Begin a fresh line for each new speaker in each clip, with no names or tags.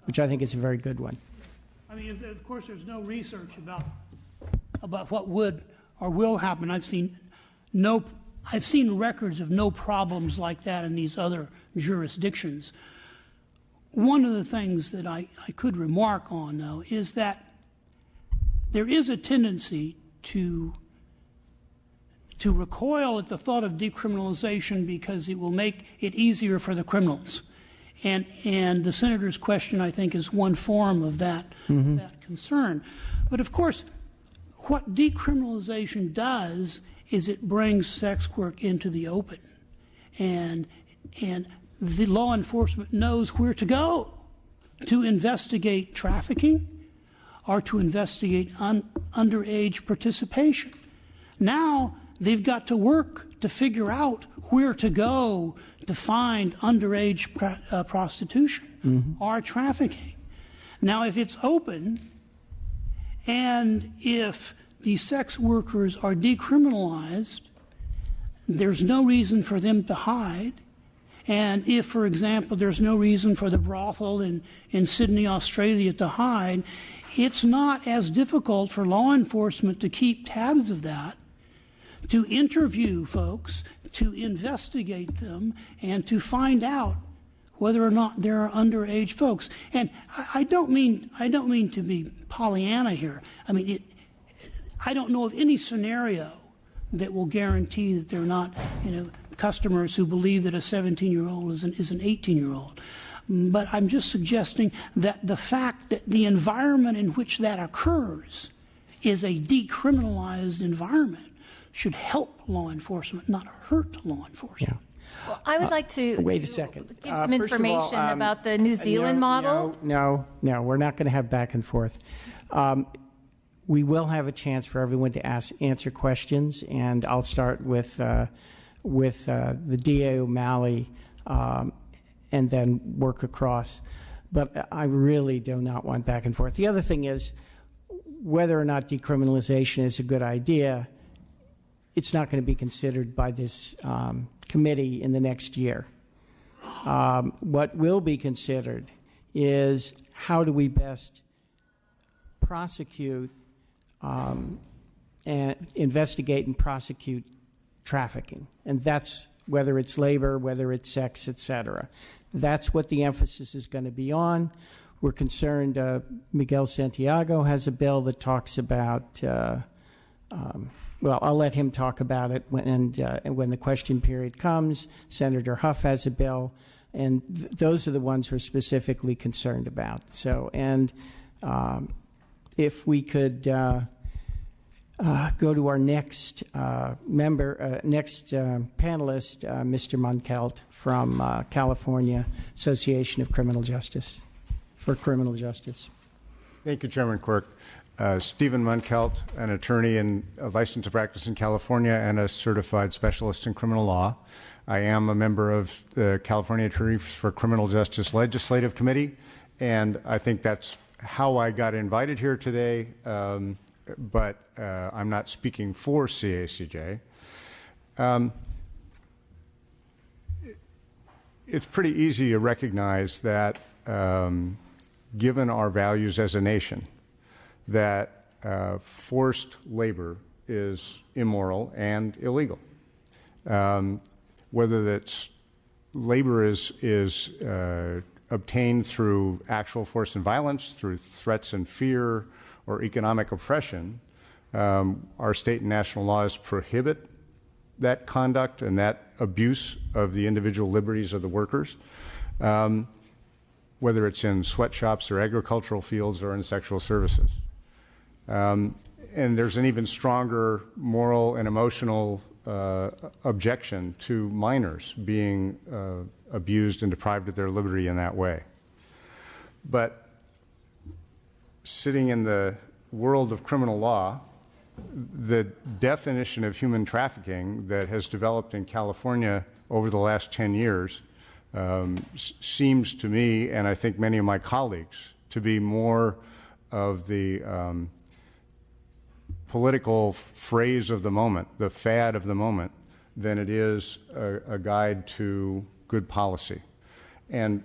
which I think is a very good one.
I mean, of course, there's no research about what would or will happen. I've seen records of no problems like that in these other jurisdictions. One of the things that I could remark on, though, is that there is a tendency to recoil at the thought of decriminalization because it will make it easier for the criminals. And the senator's question, I think, is one form of that, that concern. But of course, what decriminalization does is it brings sex work into the open. And the law enforcement knows where to go to investigate trafficking or to investigate underage participation. Now they've got to work to figure out where to go to find underage prostitution or trafficking. Now, if it's open and if the sex workers are decriminalized, there's no reason for them to hide. And if, for example, there's no reason for the brothel in Sydney, Australia to hide, it's not as difficult for law enforcement to keep tabs of that, to interview folks, to investigate them, and to find out whether or not there are underage folks. And I don't mean to be Pollyanna here. I mean, I don't know of any scenario that will guarantee that they're not, customers who believe that a 17-year-old is an 18-year-old. But I'm just suggesting that the fact that the environment in which that occurs is a decriminalized environment should help law enforcement, not hurt law enforcement.
Yeah. Well, I would like to
wait a second.
Give some information about the New Zealand model.
No, we're not going to have back and forth. We will have a chance for everyone to answer questions, and I'll start with the DA O'Malley and then work across. But I really do not want back and forth. The other thing is, whether or not decriminalization is a good idea, it's not going to be considered by this committee in the next year. What will be considered is how do we best prosecute and investigate and prosecute trafficking. And that's whether it's labor, whether it's sex, et cetera. That's what the emphasis is going to be on. We're concerned, Miguel Santiago has a bill that talks about, well, I'll let him talk about it when the question period comes. Senator Huff has a bill, and those are the ones we're specifically concerned about. So, and if we could go to our next panelist, Mr. Munkelt from California Association of Criminal Justice, for Criminal Justice.
Thank you, Chairman Quirk. Stephen Munkelt, an attorney and a license to practice in California and a certified specialist in criminal law. I am a member of the California Attorneys for Criminal Justice Legislative Committee, and I think that's how I got invited here today, but I'm not speaking for CACJ. It's pretty easy to recognize that given our values as a nation, that forced labor is immoral and illegal. Whether that's labor is obtained through actual force and violence, through threats and fear, or economic oppression, our state and national laws prohibit that conduct and that abuse of the individual liberties of the workers, whether it's in sweatshops or agricultural fields or in sexual services. And there's an even stronger moral and emotional objection to minors being abused and deprived of their liberty in that way. But sitting in the world of criminal law, the definition of human trafficking that has developed in California over the last 10 years seems to me, and I think many of my colleagues, to be more of the political phrase of the moment, the fad of the moment, than it is a guide to good policy. And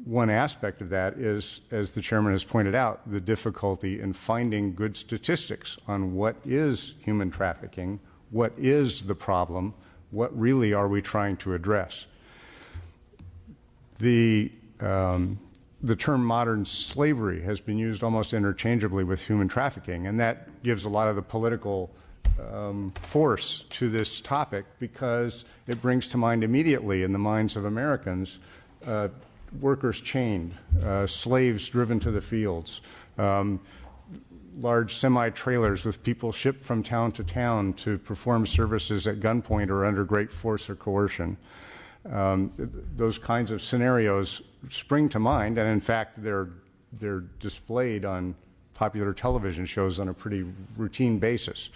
one aspect of that is, as the chairman has pointed out, the difficulty in finding good statistics on what is human trafficking, what is the problem, what really are we trying to address. The term modern slavery has been used almost interchangeably with human trafficking, and that gives a lot of the political force to this topic because it brings to mind immediately in the minds of Americans workers chained, slaves driven to the fields, large semi-trailers with people shipped from town to town to perform services at gunpoint or under great force or coercion. Those kinds of scenarios spring to mind, and in fact, they're displayed on popular television shows on a pretty routine basis.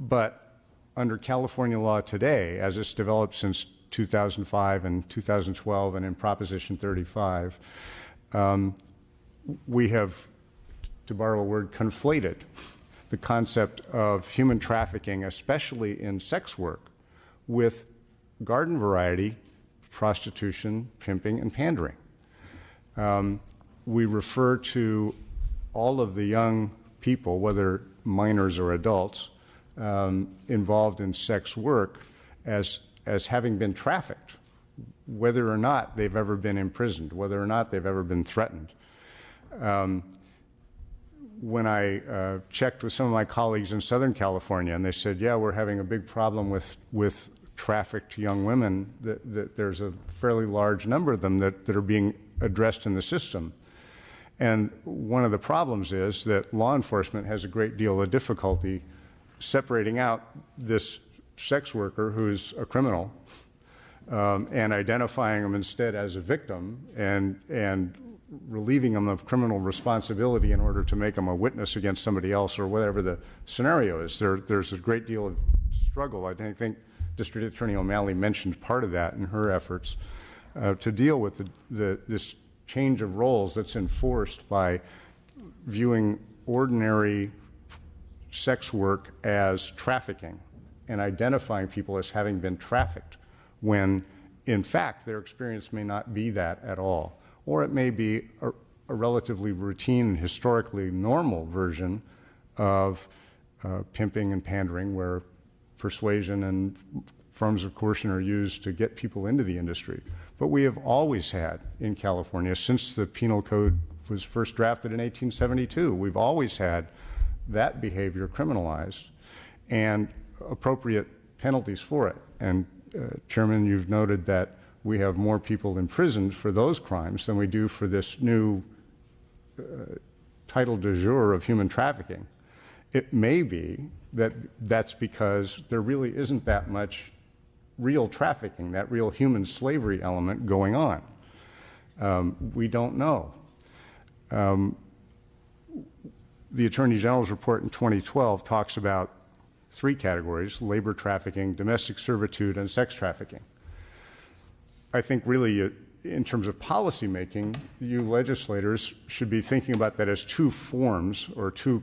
But under California law today, as it's developed since 2005 and 2012 and in Proposition 35, we have, to borrow a word, conflated the concept of human trafficking, especially in sex work, with garden variety prostitution, pimping, and pandering. We refer to all of the young people, whether minors or adults, involved in sex work as having been trafficked, whether or not they've ever been imprisoned, whether or not they've ever been threatened. When I checked with some of my colleagues in Southern California, and they said, yeah, we're having a big problem with trafficked young women, that there's a fairly large number of them that are being addressed in the system. And one of the problems is that law enforcement has a great deal of difficulty separating out this sex worker who's a criminal and identifying them instead as a victim and relieving them of criminal responsibility in order to make them a witness against somebody else or whatever the scenario is. There's a great deal of struggle. I think District Attorney O'Malley mentioned part of that in her efforts to deal with this change of roles that's enforced by viewing ordinary sex work as trafficking and identifying people as having been trafficked when, in fact, their experience may not be that at all. Or it may be a relatively routine, historically normal version of pimping and pandering where persuasion and forms of coercion are used to get people into the industry. But we have always had in California, since the Penal Code was first drafted in 1872, we've always had that behavior criminalized and appropriate penalties for it. And Chairman, you've noted that we have more people imprisoned for those crimes than we do for this new title du jour of human trafficking. It may be that that's because there really isn't that much real trafficking, that real human slavery element going on. We don't know. The Attorney General's report in 2012 talks about three categories: labor trafficking, domestic servitude, and sex trafficking. I think really in terms of policy making, you legislators should be thinking about that as two forms or two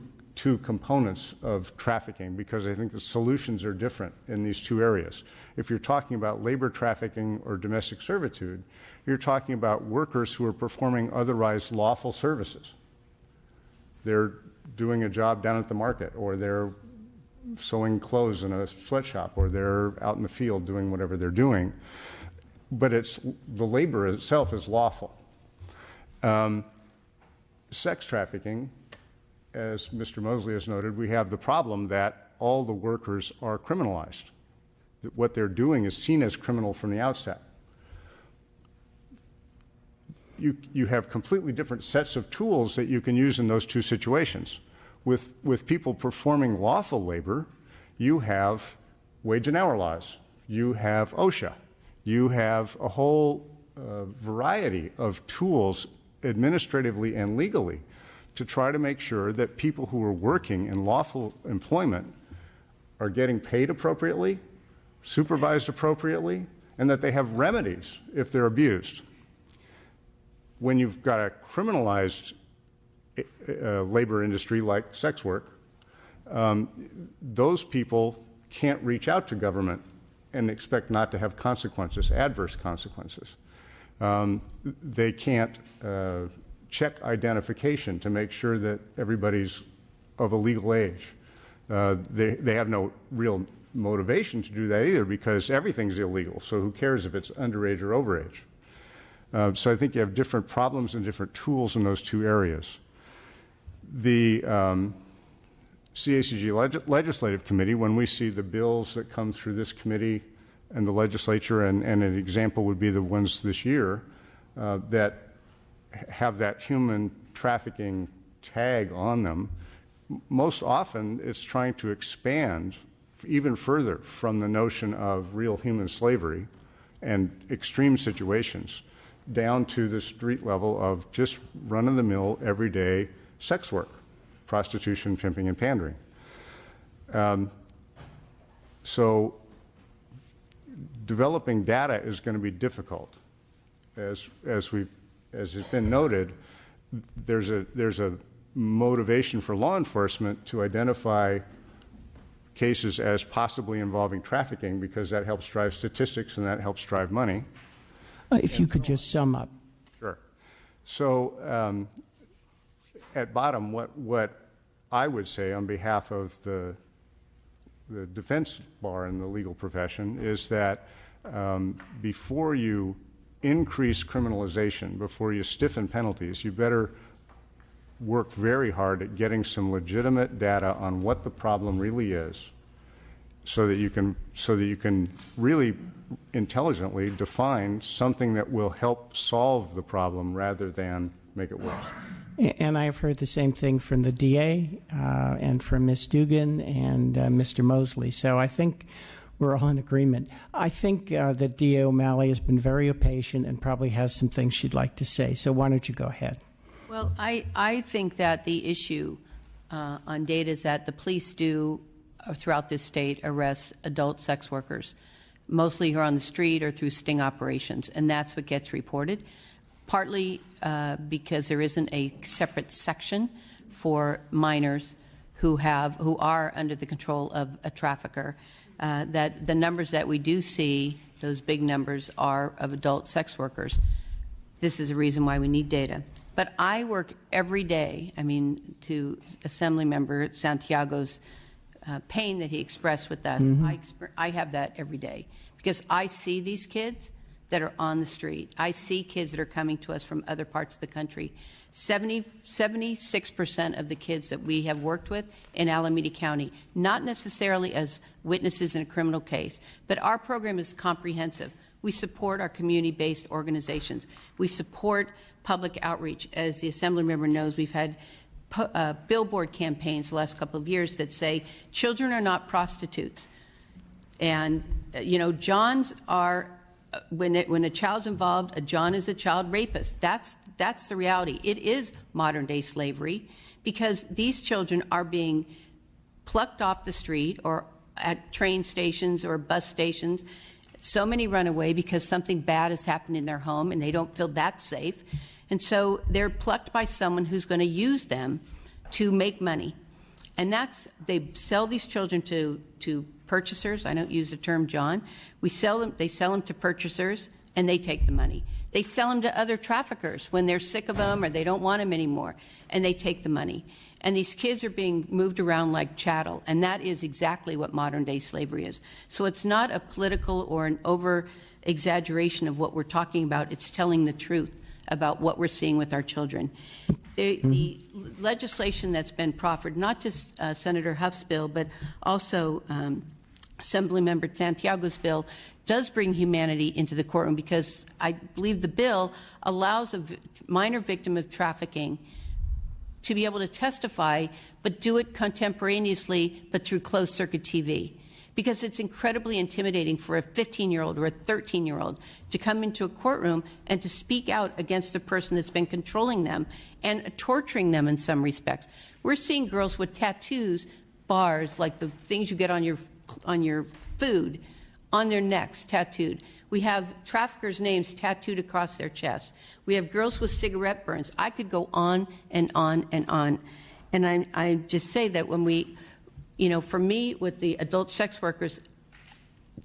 components of trafficking, because I think the solutions are different in these two areas. If you're talking about labor trafficking or domestic servitude, you're talking about workers who are performing otherwise lawful services. They're doing a job down at the market, or they're sewing clothes in a sweatshop, or they're out in the field doing whatever they're doing. But the labor itself is lawful. Sex trafficking, as Mr. Mosley has noted, we have the problem that all the workers are criminalized. That what they're doing is seen as criminal from the outset. You have completely different sets of tools that you can use in those two situations. With people performing lawful labor, you have wage and hour laws. You have OSHA. You have a whole variety of tools administratively and legally to try to make sure that people who are working in lawful employment are getting paid appropriately, supervised appropriately, and that they have remedies if they're abused. When you've got a criminalized labor industry like sex work, those people can't reach out to government and expect not to have consequences, adverse consequences. They can't check identification to make sure that everybody's of a legal age. They have no real motivation to do that either because everything's illegal. So who cares if it's underage or overage? So I think you have different problems and different tools in those two areas. The CACG Legislative Committee, when we see the bills that come through this committee and the legislature, and an example would be the ones this year that have that human trafficking tag on them, most often it's trying to expand even further from the notion of real human slavery and extreme situations down to the street level of just run-of-the-mill, everyday sex work, prostitution, pimping, and pandering. So developing data is going to be difficult. As has been noted, there's a motivation for law enforcement to identify cases as possibly involving trafficking because that helps drive statistics and that helps drive money.
If you could just sum up.
Sure. So at bottom, what I would say on behalf of the defense bar in the legal profession is that before you increase criminalization, before you stiffen penalties, you better work very hard at getting some legitimate data on what the problem really is so that you can really intelligently define something that will help solve the problem rather than make it worse.
And I have heard the same thing from the DA and from Ms. Dugan and Mr. Mosley. So I think we're all in agreement. I think that DA O'Malley has been very patient and probably has some things she'd like to say. So why don't you go ahead?
Well, I think that the issue on data is that the police do, throughout this state, arrest adult sex workers, mostly who are on the street or through sting operations, and that's what gets reported, partly because there isn't a separate section for minors who are under the control of a trafficker. That the numbers that we do see, those big numbers, are of adult sex workers. This is a reason why we need data. But I work every day, to Assemblymember Santiago's pain that he expressed with us, I have that every day because I see these kids that are on the street. I see kids that are coming to us from other parts of the country. 76% of the kids that we have worked with in Alameda County, not necessarily as witnesses in a criminal case, but our program is comprehensive. We support our community-based organizations. We support public outreach. As the Assemblymember knows, we've had billboard campaigns the last couple of years that say children are not prostitutes. And, Johns are, when a child's involved, a John is a child rapist. That's the reality. It is modern-day slavery because these children are being plucked off the street or at train stations or bus stations. So many run away because something bad has happened in their home and they don't feel that safe. And so they're plucked by someone who's going to use them to make money. And they sell these children to purchasers. I don't use the term John. They sell them to purchasers and they take the money. They sell them to other traffickers when they're sick of them or they don't want them anymore, and they take the money. And these kids are being moved around like chattel, and that is exactly what modern-day slavery is. So it's not a political or an over-exaggeration of what we're talking about. It's telling the truth about what we're seeing with our children. The legislation that's been proffered, not just Senator Huff's bill, but also Assemblymember Santiago's bill, does bring humanity into the courtroom because I believe the bill allows a minor victim of trafficking to be able to testify, but do it contemporaneously, but through closed-circuit TV. Because it's incredibly intimidating for a 15-year-old or a 13-year-old to come into a courtroom and to speak out against the person that's been controlling them and torturing them in some respects. We're seeing girls with tattoos, bars, like the things you get on your food, on their necks, tattooed. We have traffickers' names tattooed across their chests. We have girls with cigarette burns. I could go on and on and on. And I just say that when we, for me, with the adult sex workers,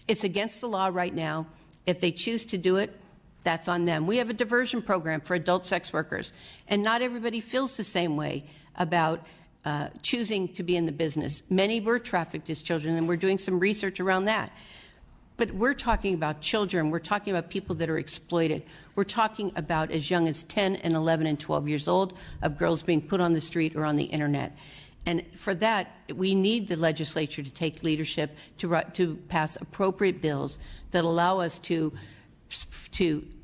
it's against the law right now. If they choose to do it, That's on them. We have a diversion program for adult sex workers, and not everybody feels the same way about choosing to be in the business. Many were trafficked as children, and we're doing some research around that. But we're talking about children. We're talking about people that are exploited. We're talking about as young as 10 and 11 and 12 years old of girls being put on the street or on the internet. And for that, we need the legislature to take leadership to pass appropriate bills that allow us to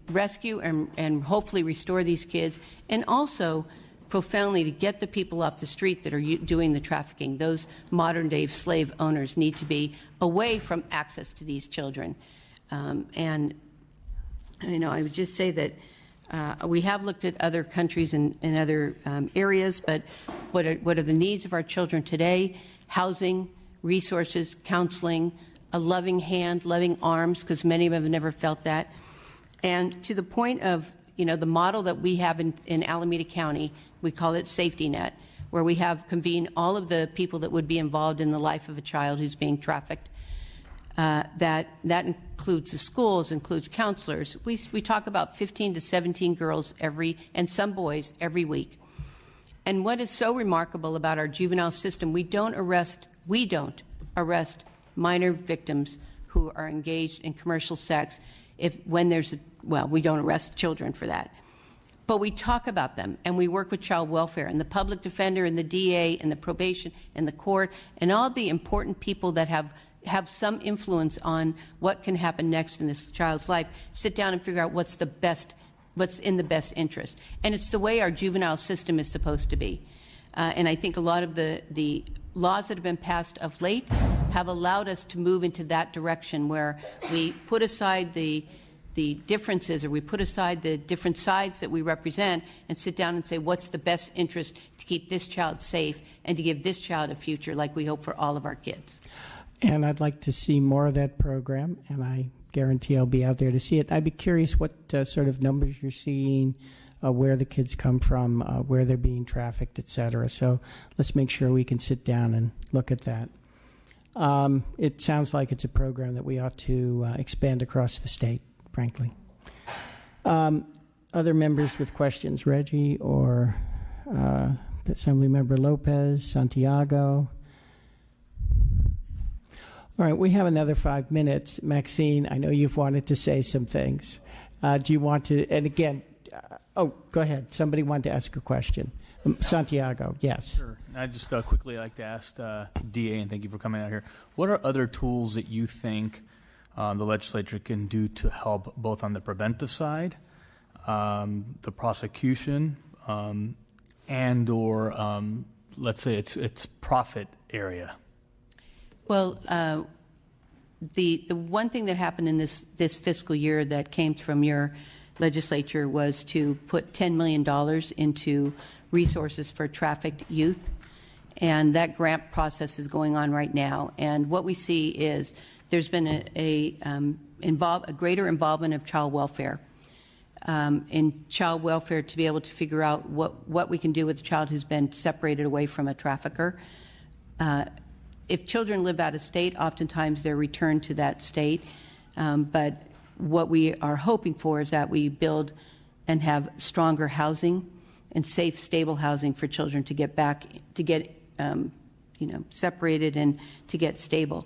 rescue and hopefully restore these kids, and also profoundly to get the people off the street that are doing the trafficking. Those modern-day slave owners need to be away from access to these children. And I would just say that we have looked at other countries and other areas, but what are the needs of our children today? Housing, resources, counseling, a loving hand, loving arms, because many of them have never felt that. And to the point of, the model that we have in Alameda County, we call it Safety Net, where we have convened all of the people that would be involved in the life of a child who's being trafficked. That includes the schools, includes counselors. We talk about 15 to 17 girls and some boys every week. And what is so remarkable about our juvenile system, we don't arrest minor victims who are engaged in commercial sex we don't arrest children for that. But we talk about them, and we work with child welfare, and the public defender, and the DA, and the probation, and the court, and all the important people that have some influence on what can happen next in this child's life, sit down and figure out what's in the best interest. And it's the way our juvenile system is supposed to be. And I think a lot of the laws that have been passed of late have allowed us to move into that direction, where we put aside the differences, or we put aside the different sides that we represent, and sit down and say, what's the best interest to keep this child safe and to give this child a future like we hope for all of our kids.
And I'd like to see more of that program, and I guarantee I'll be out there to see it. I'd be curious what sort of numbers you're seeing, where the kids come from, where they're being trafficked, et cetera. So let's make sure we can sit down and look at that. It sounds like it's a program that we ought to expand across the state, frankly. Other members with questions, Reggie or Assemblymember Lopez, Santiago. All right, we have another 5 minutes. Maxine, I know you've wanted to say some things. Do you want to, and again, go ahead. Somebody wanted to ask a question. Santiago, yes.
Sure. I just quickly like to ask DA, and thank you for coming out here. What are other tools that you think the legislature can do to help both on the preventive side, the prosecution, and or let's say its profit area? Well,
the one thing that happened in this fiscal year that came from your legislature was to put $10 million into resources for trafficked youth, and that grant process is going on right now. And what we see is there's been a greater involvement of child welfare in child welfare to be able to figure out what we can do with a child who's been separated away from a trafficker. If children live out of state, oftentimes they're returned to that state. But what we are hoping for is that we build and have stronger housing and safe, stable housing for children to get back, to get separated and to get stable.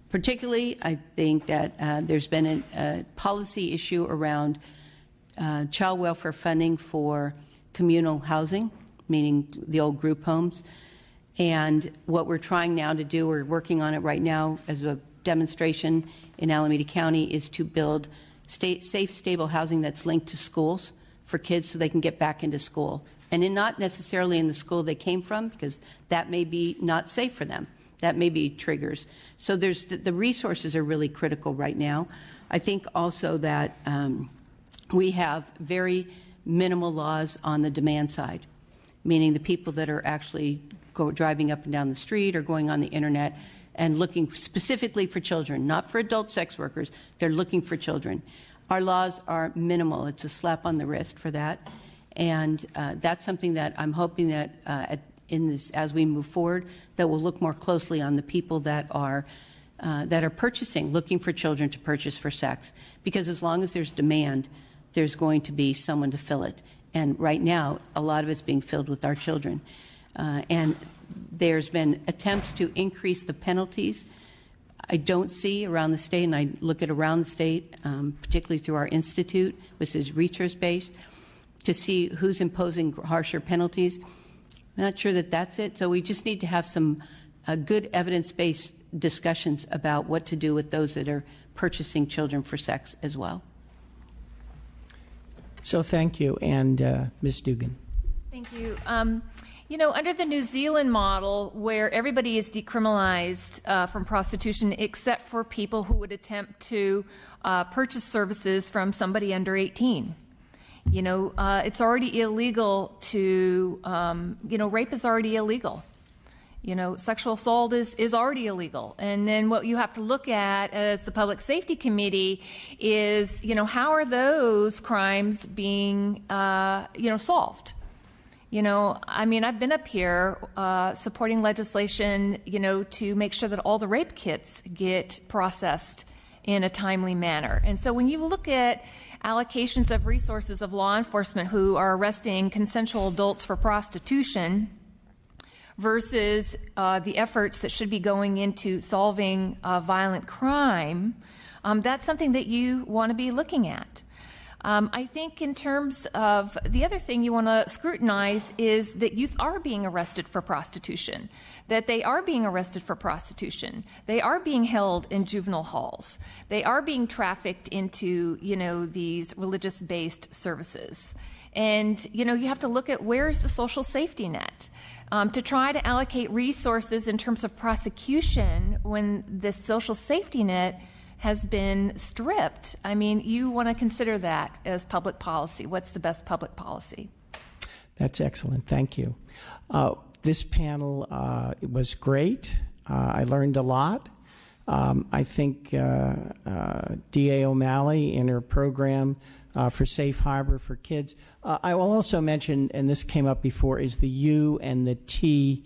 Particularly, I think that there's been a policy issue around child welfare funding for communal housing, meaning the old group homes. And what we're trying now to do, we're working on it right now as a demonstration in Alameda County, is to build safe, stable housing that's linked to schools for kids so they can get back into school. And not necessarily in the school they came from, because that may be not safe for them. That may be triggers. So the resources are really critical right now. I think also that we have very minimal laws on the demand side, meaning the people that are actually driving up and down the street or going on the internet and looking specifically for children, not for adult sex workers. They're looking for children. Our laws are minimal. It's a slap on the wrist for that. And that's something that I'm hoping that as we move forward, that we'll look more closely on the people that are purchasing, looking for children to purchase for sex. Because as long as there's demand, there's going to be someone to fill it. And right now, a lot of it's being filled with our children. And there's been attempts to increase the penalties. I don't see around the state, and I look at around the state, particularly through our institute, which is research-based, to see who's imposing harsher penalties. I'm not sure that that's it. So we just need to have some good evidence-based discussions about what to do with those that are purchasing children for sex as well.
So thank you. And Ms. Dugan.
Thank you. You know, under the New Zealand model, where everybody is decriminalized from prostitution except for people who would attempt to purchase services from somebody under 18. You know, it's already illegal to, you know, rape is already illegal. You know, sexual assault is already illegal. And then what you have to look at as the Public Safety Committee is, you know, how are those crimes being, you know, solved? You know, I mean, I've been up here supporting legislation, you know, to make sure that all the rape kits get processed in a timely manner. And so when you look at allocations of resources of law enforcement who are arresting consensual adults for prostitution versus the efforts that should be going into solving violent crime, that's something that you want to be looking at. I think in terms of the other thing you want to scrutinize is that youth are being arrested for prostitution, that they are being arrested for prostitution. They are being held in juvenile halls. They are being trafficked into, you know, these religious-based services. And, you know, you have to look at where is the social safety net. To try to allocate resources in terms of prosecution when the social safety net has been stripped. I mean, you want to consider that as public policy. What's the best public policy?
That's excellent. Thank you. This panel was great. I learned a lot. I think D.A. O'Malley in her program for Safe Harbor for Kids. I will also mention, and this came up before, is the U and the T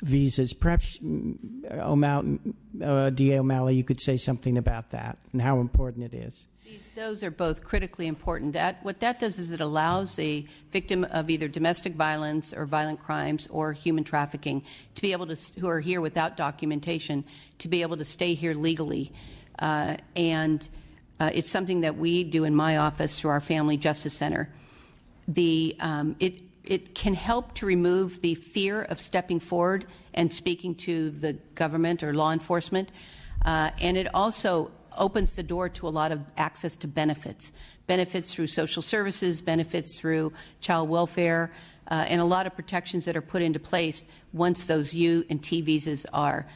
visas. Perhaps D.A. O'Malley, you could say something about that and how important it is.
Those are both critically important. What that does is it allows a victim of either domestic violence or violent crimes or human trafficking to be able to, who are here without documentation, to be able to stay here legally. And it's something that we do in my office through our Family Justice Center. It can help to remove the fear of stepping forward and speaking to the government or law enforcement. And it also opens the door to a lot of access to benefits through social services, benefits through child welfare, and a lot of protections that are put into place once those U and T visas are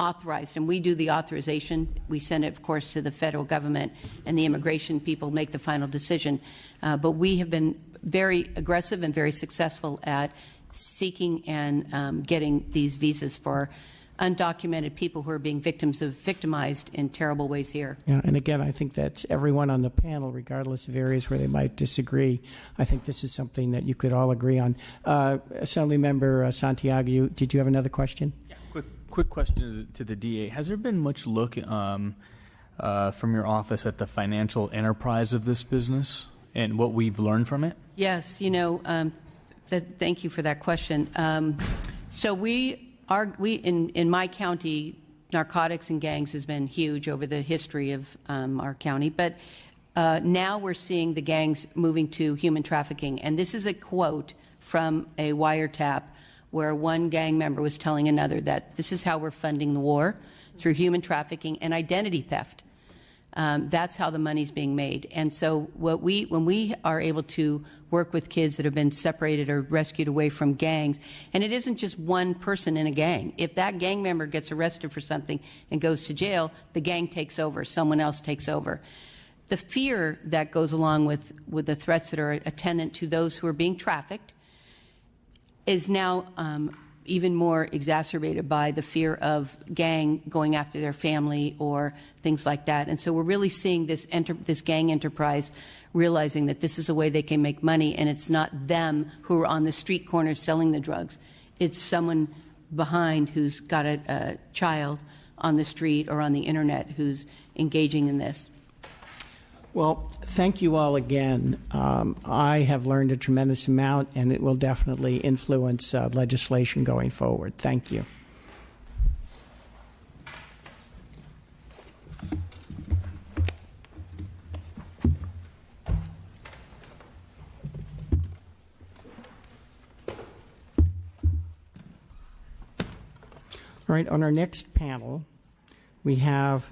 authorized. And we do the authorization. We send it, of course, to the federal government, and the immigration people make the final decision. But we have been very aggressive and very successful at seeking and getting these visas for undocumented people who are being victimized in terrible ways here.
Yeah, and again, I think that's everyone on the panel, regardless of areas where they might disagree. I think this is something that you could all agree on. Assemblymember Santiago, did you have another question?
Yeah, quick question to the DA. Has there been much look from your office at the financial enterprise of this business and what we've learned from it?
Yes, you know, thank you for that question. So in my county, narcotics and gangs has been huge over the history of our county, but now we're seeing the gangs moving to human trafficking. And this is a quote from a wiretap where one gang member was telling another that this is how we're funding the war, through human trafficking and identity theft. That's how the money's being made. And so when we are able to work with kids that have been separated or rescued away from gangs, and it isn't just one person in a gang. If that gang member gets arrested for something and goes to jail, the gang takes over, someone else takes over. The fear that goes along with the threats that are attendant to those who are being trafficked is now even more exacerbated by the fear of gang going after their family or things like that. And so we're really seeing this gang enterprise realizing that this is a way they can make money, and it's not them who are on the street corners selling the drugs. It's someone behind who's got a child on the street or on the internet who's engaging in this.
Well, thank you all again. I have learned a tremendous amount, and it will definitely influence legislation going forward. Thank you. All right, on our next panel, we have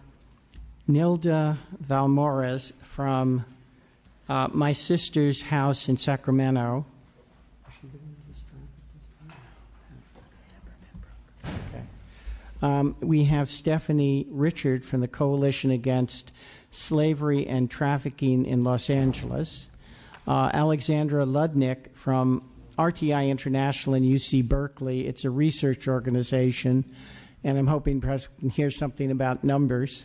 Nilda Valmores from my sister's house in Sacramento. Okay. We have Stephanie Richard from the Coalition Against Slavery and Trafficking in Los Angeles. Alexandra Ludnick from RTI International in UC Berkeley. It's a research organization, and I'm hoping perhaps we can hear something about numbers.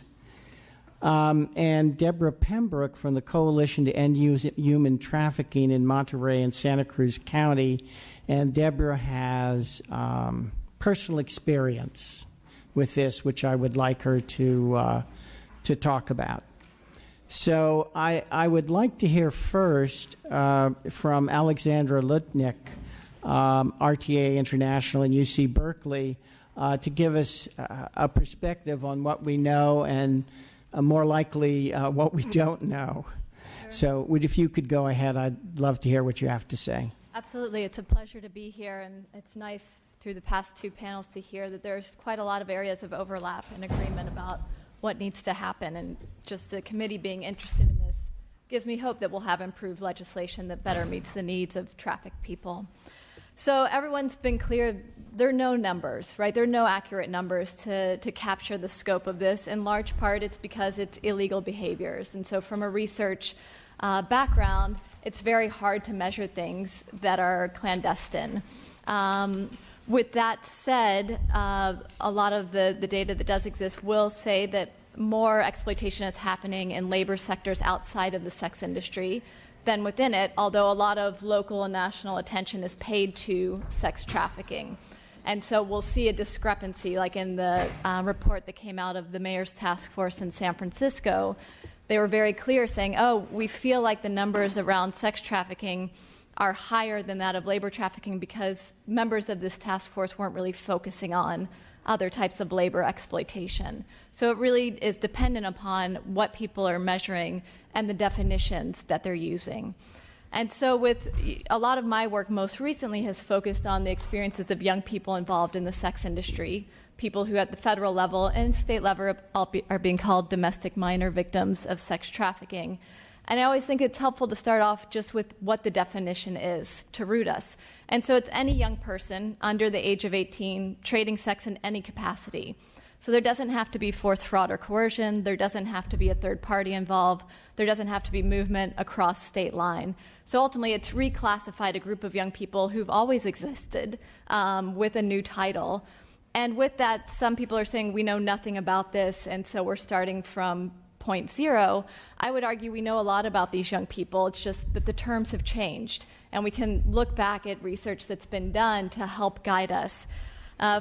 And Deborah Pembroke from the Coalition to End Human Trafficking in Monterey and Santa Cruz County. And Deborah has personal experience with this, which I would like her to talk about. So I would like to hear first from Alexandra Lutnick, RTA International and UC Berkeley, to give us a perspective on what we know and more likely what we don't know. Sure. So if you could go ahead, I'd love to hear what you have to say.
Absolutely. It's a pleasure to be here, and it's nice through the past two panels to hear that there's quite a lot of areas of overlap and agreement about what needs to happen, and just the committee being interested in this gives me hope that we'll have improved legislation that better meets the needs of trafficked people. So everyone's been clear, there are no numbers, right? There are no accurate numbers to capture the scope of this. In large part, it's because it's illegal behaviors. And so from a research background, it's very hard to measure things that are clandestine. With that said, a lot of the data that does exist will say that more exploitation is happening in labor sectors outside of the sex industry than within it, although a lot of local and national attention is paid to sex trafficking. And so we'll see a discrepancy, like in the report that came out of the mayor's task force in San Francisco. They were very clear saying, oh, we feel like the numbers around sex trafficking are higher than that of labor trafficking because members of this task force weren't really focusing on other types of labor exploitation. So it really is dependent upon what people are measuring and the definitions that they're using. And so with a lot of my work most recently has focused on the experiences of young people involved in the sex industry, people who at the federal level and state level are being called domestic minor victims of sex trafficking. And I always think it's helpful to start off just with what the definition is to root us. And so it's any young person under the age of 18 trading sex in any capacity. So there doesn't have to be forced fraud or coercion. There doesn't have to be a third party involved. There doesn't have to be movement across state line. So ultimately, it's reclassified a group of young people who've always existed with a new title. And with that, some people are saying we know nothing about this, and so we're starting from point zero. I would argue we know a lot about these young people. It's just that the terms have changed, and we can look back at research that's been done to help guide us.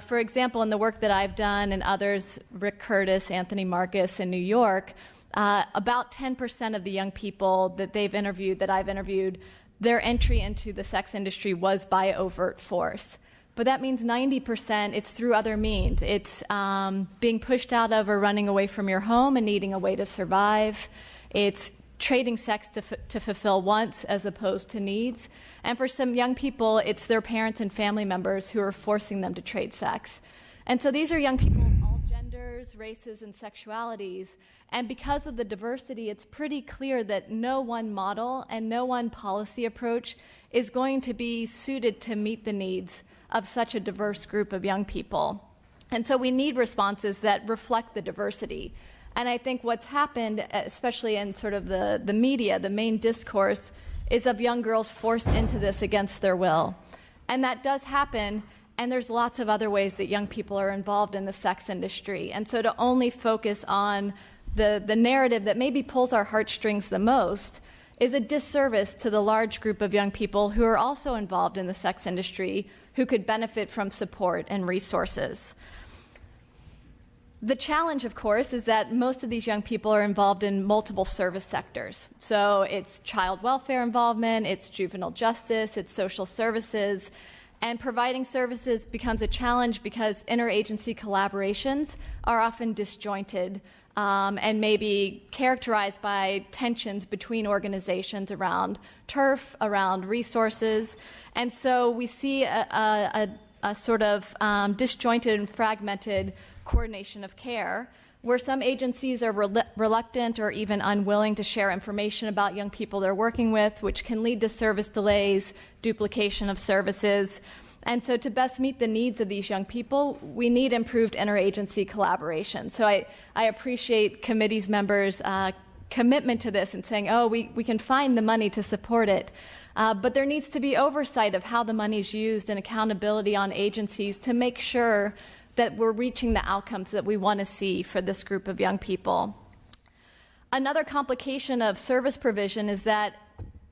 For example, in the work that I've done and others, Rick Curtis, Anthony Marcus in New York, about 10% of the young people that I've interviewed, their entry into the sex industry was by overt force. But that means 90% it's through other means. It's being pushed out of or running away from your home and needing a way to survive. It's trading sex to fulfill wants as opposed to needs. And for some young people, it's their parents and family members who are forcing them to trade sex. And so these are young people of all genders, races, and sexualities. And because of the diversity, it's pretty clear that no one model and no one policy approach is going to be suited to meet the needs of such a diverse group of young people. And so we need responses that reflect the diversity. And I think what's happened, especially in sort of the media, the main discourse, is of young girls forced into this against their will. And that does happen, and there's lots of other ways that young people are involved in the sex industry. And so to only focus on the narrative that maybe pulls our heartstrings the most is a disservice to the large group of young people who are also involved in the sex industry who could benefit from support and resources. The challenge, of course, is that most of these young people are involved in multiple service sectors. So it's child welfare involvement, it's juvenile justice, it's social services, and providing services becomes a challenge because interagency collaborations are often disjointed and maybe characterized by tensions between organizations around turf, around resources. And so we see a sort of disjointed and fragmented coordination of care, where some agencies are reluctant or even unwilling to share information about young people they're working with, which can lead to service delays, duplication of services. And so to best meet the needs of these young people, we need improved interagency collaboration. So I appreciate committee's members' commitment to this and saying, oh, we can find the money to support it. But there needs to be oversight of how the money is used and accountability on agencies to make sure that we're reaching the outcomes that we want to see for this group of young people. Another complication of service provision is that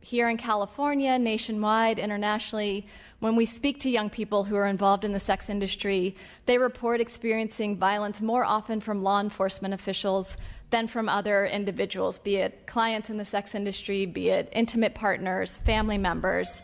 here in California, nationwide, internationally, when we speak to young people who are involved in the sex industry, they report experiencing violence more often from law enforcement officials than from other individuals, be it clients in the sex industry, be it intimate partners, family members.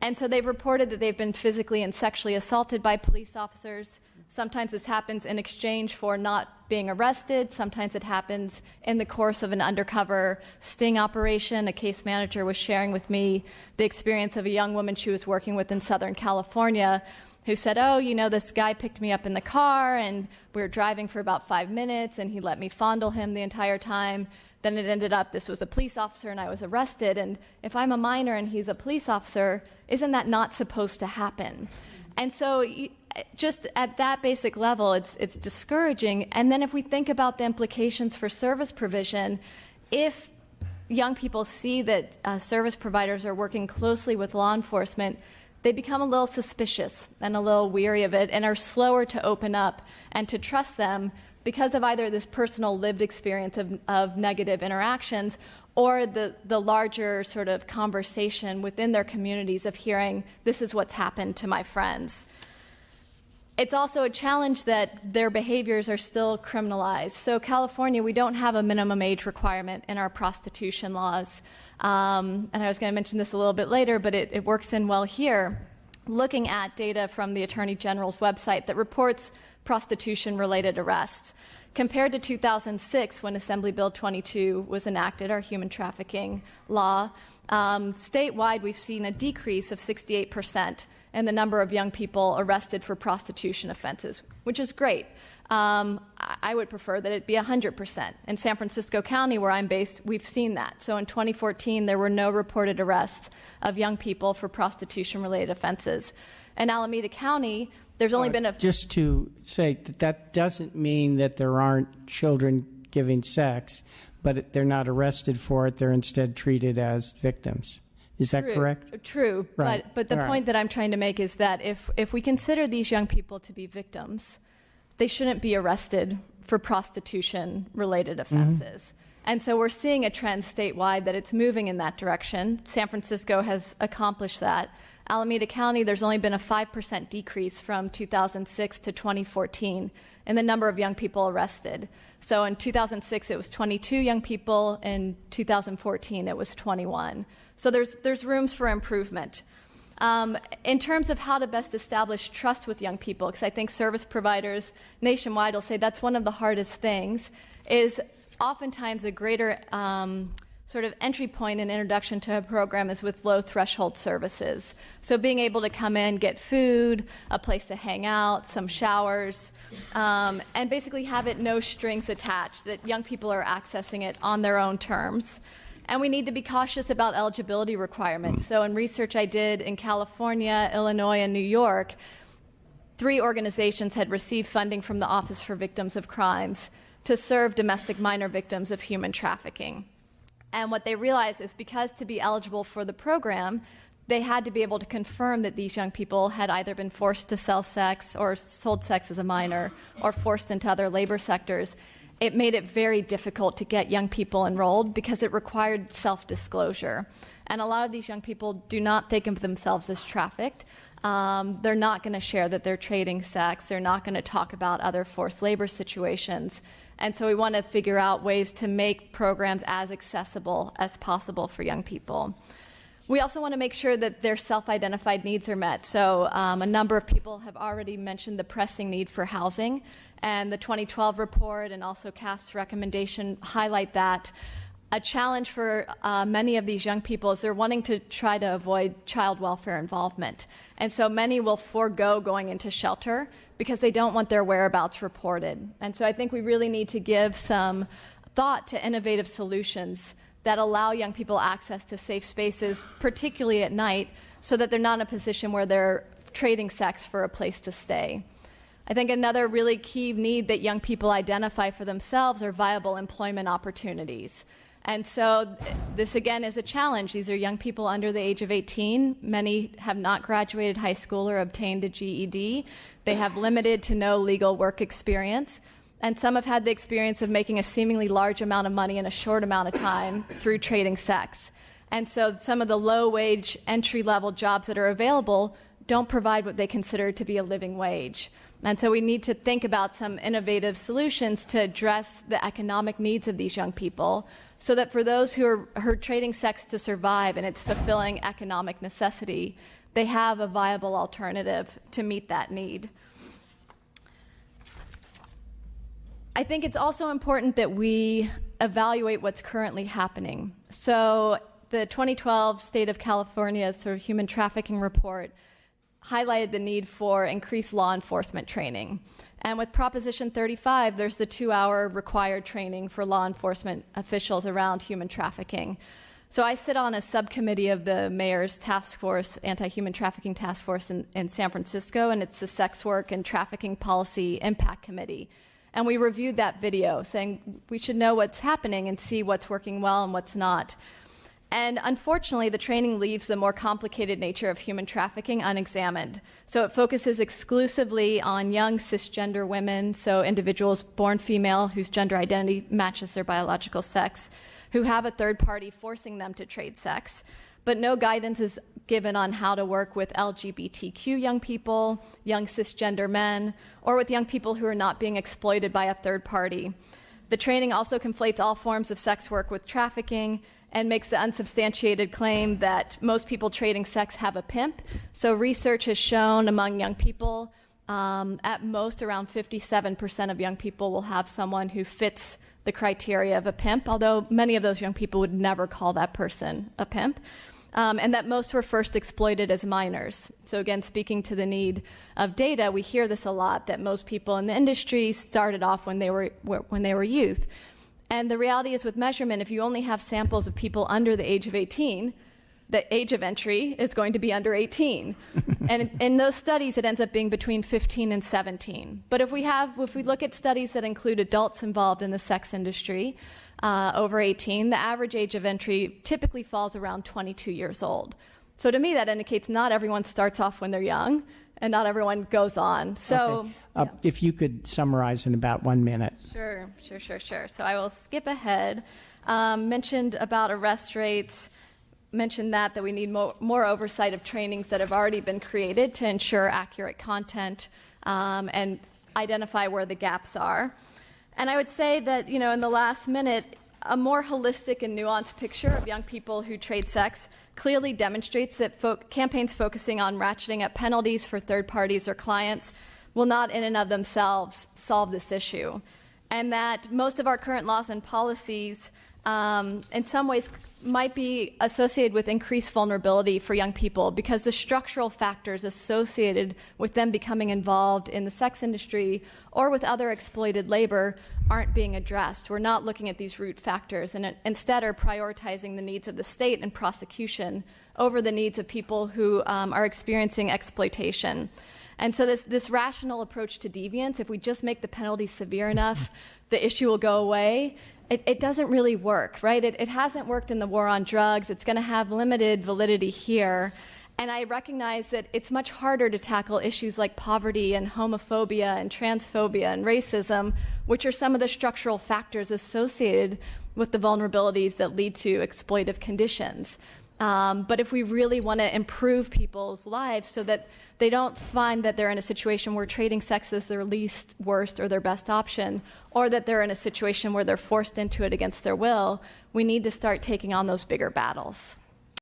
And so they've reported that they've been physically and sexually assaulted by police officers. Sometimes this happens in exchange for not being arrested. Sometimes it happens in the course of an undercover sting operation. A case manager was sharing with me the experience of a young woman she was working with in Southern California who said, oh, you know, this guy picked me up in the car and we were driving for about 5 minutes and he let me fondle him the entire time. Then it ended up this was a police officer and I was arrested. And if I'm a minor and he's a police officer, isn't that not supposed to happen? And so just at that basic level, it's discouraging. And then if we think about the implications for service provision, if young people see that service providers are working closely with law enforcement, they become a little suspicious and a little weary of it and are slower to open up and to trust them because of either this personal lived experience of negative interactions or the larger sort of conversation within their communities of hearing, this is what's happened to my friends. It's also a challenge that their behaviors are still criminalized. So California, we don't have a minimum age requirement in our prostitution laws. And I was going to mention this a little bit later, but it works in well here. Looking at data from the Attorney General's website that reports prostitution-related arrests. Compared to 2006, when Assembly Bill 22 was enacted, our human trafficking law, statewide we've seen a decrease of 68% in the number of young people arrested for prostitution offenses, which is great. I would prefer that it be 100%. In San Francisco County, where I'm based, we've seen that. So in 2014, there were no reported arrests of young people for prostitution-related offenses. In Alameda County, there's only been a...
Just to say that doesn't mean that there aren't children giving sex, but they're not arrested for it. They're instead treated as victims. Is that correct?
True.
Right.
But the point that I'm trying to make is that if we consider these young people to be victims, they shouldn't be arrested for prostitution-related offenses. And so we're seeing a trend statewide that it's moving in that direction. San Francisco has accomplished that. Alameda County, there's only been a 5% decrease from 2006 to 2014 in the number of young people arrested. So in 2006, it was 22 young people. In 2014, it was 21. So there's rooms for improvement. In terms of how to best establish trust with young people, because I think service providers nationwide will say that's one of the hardest things, is oftentimes a greater sort of entry point and introduction to a program is with low threshold services. So being able to come in, get food, a place to hang out, some showers, and basically have it no strings attached, that young people are accessing it on their own terms. And we need to be cautious about eligibility requirements. So in research I did in California, Illinois, and New York, 3 organizations had received funding from the Office for Victims of Crimes to serve domestic minor victims of human trafficking. And what they realized is because to be eligible for the program, they had to be able to confirm that these young people had either been forced to sell sex or sold sex as a minor or forced into other labor sectors. It made it very difficult to get young people enrolled because it required self-disclosure. And a lot of these young people do not think of themselves as trafficked. They're not going to share that they're trading sex. They're not going to talk about other forced labor situations. And so we want to figure out ways to make programs as accessible as possible for young people. We also want to make sure that their self-identified needs are met. So a number of people have already mentioned the pressing need for housing, and the 2012 report and also CAST's recommendation highlight that. A challenge for many of these young people is they're wanting to try to avoid child welfare involvement. And so many will forego going into shelter because they don't want their whereabouts reported. And so I think we really need to give some thought to innovative solutions that allow young people access to safe spaces, particularly at night, so that they're not in a position where they're trading sex for a place to stay. I think another really key need that young people identify for themselves are viable employment opportunities. And so this, again, is a challenge. These are young people under the age of 18. Many have not graduated high school or obtained a GED. They have limited to no legal work experience. And some have had the experience of making a seemingly large amount of money in a short amount of time through trading sex. And so some of the low-wage, entry-level jobs that are available don't provide what they consider to be a living wage. And so we need to think about some innovative solutions to address the economic needs of these young people, so that for those who are trading sex to survive and it's fulfilling economic necessity, they have a viable alternative to meet that need. I think it's also important that we evaluate what's currently happening. So the 2012 State of California sort of human trafficking report highlighted the need for increased law enforcement training. And with Proposition 35, there's the 2-hour required training for law enforcement officials around human trafficking. So I sit on a subcommittee of the mayor's task force, anti-human trafficking task force in San Francisco, and it's the Sex Work and Trafficking Policy Impact Committee. And we reviewed that video, saying we should know what's happening and see what's working well and what's not. And unfortunately, the training leaves the more complicated nature of human trafficking unexamined. So it focuses exclusively on young cisgender women, so individuals born female whose gender identity matches their biological sex, who have a third party forcing them to trade sex. But no guidance is given on how to work with LGBTQ young people, young cisgender men, or with young people who are not being exploited by a third party. The training also conflates all forms of sex work with trafficking and makes the unsubstantiated claim that most people trading sex have a pimp. So research has shown among young people, at most around 57% of young people will have someone who fits the criteria of a pimp, although many of those young people would never call that person a pimp. And that most were first exploited as minors. So again, speaking to the need of data, we hear this a lot, that most people in the industry started off when they were youth. And the reality is with measurement, if you only have samples of people under the age of 18, the age of entry is going to be under 18. And in those studies, it ends up being between 15 and 17. But if we look at studies that include adults involved in the sex industry, over 18, the average age of entry typically falls around 22 years old. So to me, that indicates not everyone starts off when they're young, and not everyone goes on. So,
okay. If you could summarize in about 1 minute.
Sure. So I will skip ahead. Mentioned about arrest rates, mentioned that we need more oversight of trainings that have already been created to ensure accurate content and identify where the gaps are. And I would say that, in the last minute, a more holistic and nuanced picture of young people who trade sex clearly demonstrates that campaigns focusing on ratcheting up penalties for third parties or clients will not in and of themselves solve this issue. And that most of our current laws and policies in some ways might be associated with increased vulnerability for young people because the structural factors associated with them becoming involved in the sex industry or with other exploited labor aren't being addressed. We're not looking at these root factors and instead are prioritizing the needs of the state and prosecution over the needs of people who are experiencing exploitation. And so this rational approach to deviance, if we just make the penalty severe enough, the issue will go away. It doesn't really work, right? It hasn't worked in the war on drugs. It's going to have limited validity here. And I recognize that it's much harder to tackle issues like poverty and homophobia and transphobia and racism, which are some of the structural factors associated with the vulnerabilities that lead to exploitive conditions. But if we really want to improve people's lives so that they don't find that they're in a situation where trading sex is their least worst or their best option, or that they're in a situation where they're forced into it against their will, we need to start taking on those bigger battles.